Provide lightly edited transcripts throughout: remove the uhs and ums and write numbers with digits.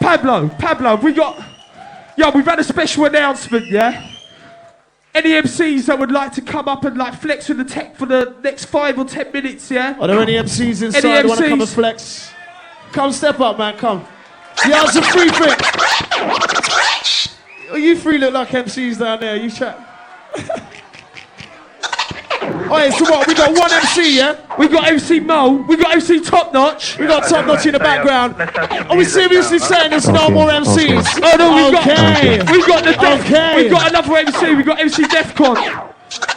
Pablo, we've had a special announcement, yeah? Any MCs that would like to come up and like flex with the tech for the next 5 or 10 minutes, yeah? Are there any MCs inside who want to come and flex? Come step up, man, come. Yeah, it's a free thing. You three look like MCs down there, you chat. Alright, so what, we got one MC, yeah? We got MC Mo, we got MC Top Notch. We got Top Notch in the background. Are we seriously saying there's no more MCs? Oh no, we got another MC, we got MC Defcon.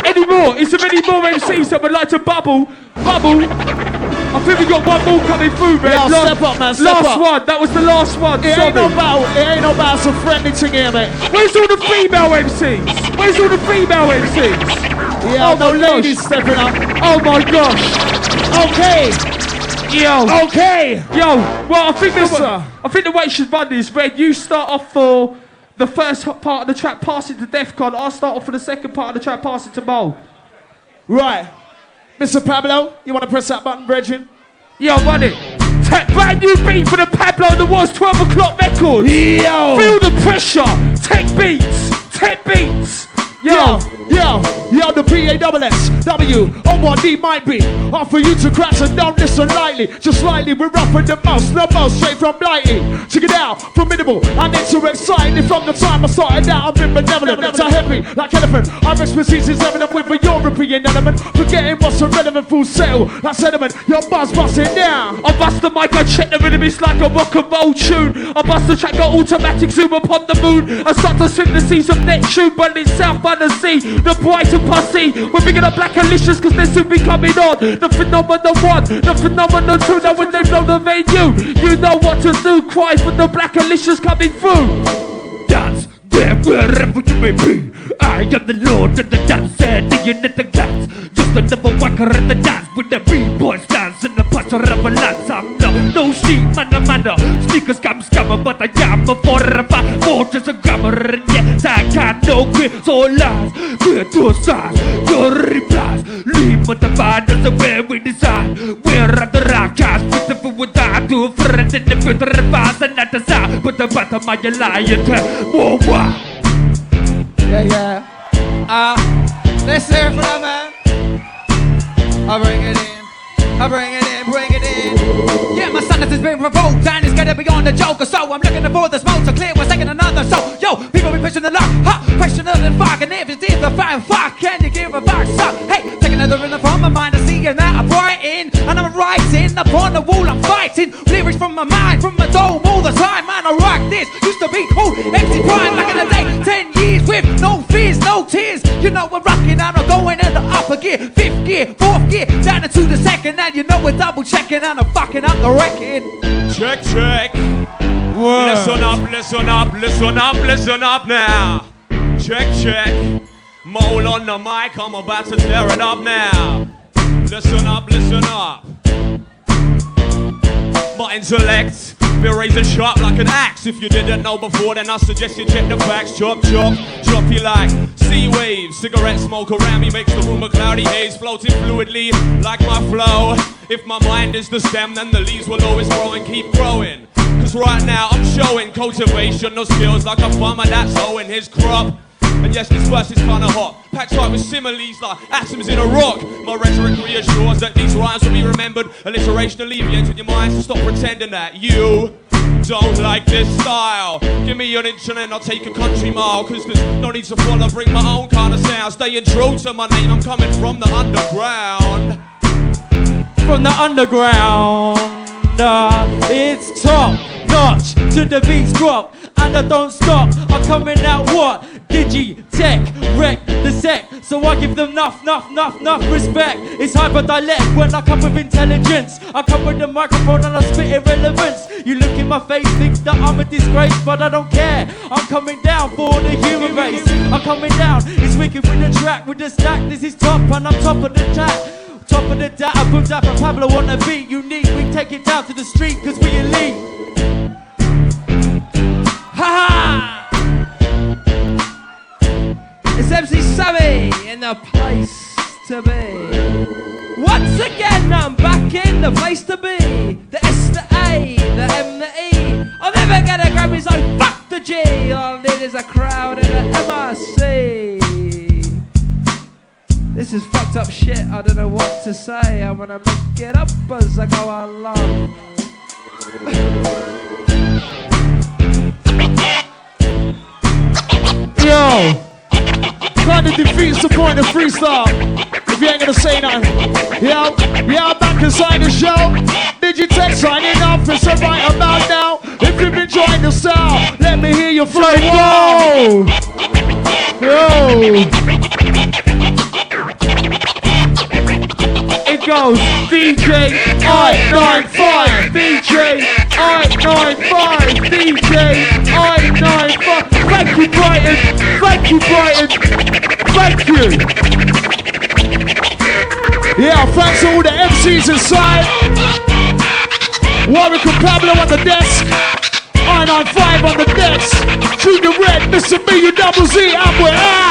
Any more? Is there any more MCs that would like to bubble? I think we got one more coming through, man. Yeah, step up, man, step up. One, that was the last one. It ain't no battle, it's a friendly thing here, mate. Where's all the female MCs? Yeah, no ladies stepping up. Oh my gosh. Okay. Yo, well, I think the way you should run this, Red, you start off for the first part of the track, pass it to Defcon. I'll start off for the second part of the track, pass it to Mo. Right. Mr. Pablo, you want to press that button, Bridget? Yo, run it. Brand new beat for the Pablo and the Was 12 O'Clock Records. Yo. Feel the pressure. Tech beats. Yo, the P-A-S-S-W on what D might be. Hard for you to crash and don't listen lightly. Just slightly, we're rougher than most. No most, straight from Blighty. Check it out, formidable and it's so exciting. From the time I started out, I've been benevolent. So heavy, like elephant. Our expertise is evident with a European element. Forgetting what's irrelevant, full settle. Like sediment, your buzz busting down. I bust the mic, I check the rhythm, it's like a rock and roll tune. I bust the track, got automatic zoom upon the moon. I start to sing the seas of Neptune, but it's south by the sea. The Brighton posse, we're bringing up Blackalicious cause they soon be coming on. The phenomenon 1, the phenomenon 2, now when they blow the venue, you know what to do, cry for the Blackalicious coming through. Dance, wherever you may be, I am the Lord of the dance, and you need the dance. Just another worker in the dance, with the B-boys dance in the pastor of a lance. I'm no sheep, man, sneakers scammer, but I am a forever fortress of grammar, and yes, I can't no quit, so lies, we're two sides, your replies, leave with the banners of where we decide, we're at the rock cast, with the food with that, two friends in the future, fast and at the side, but the bottom of your lion, whoa. Yeah. Let's hear it for that, man. I bring it in. Yeah, my son has been provoked and it's getting beyond the joke. So I'm looking for the smoke to clear. We're taking another. So, yo, people be pushing the luck. Questioner than fuck. And if it's the fan, fuck, can you give a fuck? So, hey, take another rhythm from my mind. I see it now. I'm Brighton and I'm writing upon the wall. I'm fighting lyrics from my mind, from my dome all the time. Man, I rock this. Used to be old empty prime back in the day. 10 years with no fears, no tears. You know we're rocking and I'm going in the upper gear, 5th gear, 4th gear, down into the second. And you know we're double checking and I'm fucking up the record. Check. Whoa. Listen up now. Check. Mole on the mic, I'm about to tear it up now. Listen up. My intellect be razor sharp like an axe. If you didn't know before, then I suggest you check the facts. Chop you like sea waves. Cigarette smoke around me makes the room a cloudy haze, floating fluidly like my flow. If my mind is the stem, then the leaves will always grow and keep growing. Cause right now I'm showing cultivational skills like a farmer that's sowing his crop. And yes, this verse is kinda hot, packed tight with similes like atoms in a rock. My rhetoric reassures that these rhymes will be remembered. Alliteration alleviates in your mind, so stop pretending that you don't like this style. Give me an inch and then I'll take a country mile. Cause there's no need to follow, bring my own kind of sound. Staying true to my name, I'm coming from the underground. From the underground, it's top notch to the beats drop. And I don't stop, I'm coming out what? DigiTek, wreck the sec. So I give them enough respect. It's hyper dialect when I come with intelligence. I come with the microphone and I spit irrelevance. You look in my face, think that I'm a disgrace, but I don't care. I'm coming down for the human race. I'm coming down, it's wicked with the track, with the stack. This is top and I'm top of the track. Top of the data, boom dap and Pablo on the beat. Unique, we take it down to the street cause we elite. Ha! It's MC Sammy in the place to be. Once again, I'm back in the place to be. The S, the A, the M, the E. I'm never gonna grab He's like, fuck the G. All I need is a crowd and an MRC. This is fucked up shit, I don't know what to say. I wanna make it up as I go along. Yo, kinda defeats the point of freestyle if you ain't gonna say nothing. Yo, yeah, back inside the show. DigiTek signing off, it's right about now. If you've enjoying the style, let me hear you fly. Whoa! Yo! It goes DJ I95, DJ I95, DJ I95. Thank you, Brighton. Thank you, Brighton. Thank you. Yeah, thanks to all the MCs inside. Warwick and Pablo on the desk. I95 on the desk. Junior Red, Mr. B, U double Z, and we're out.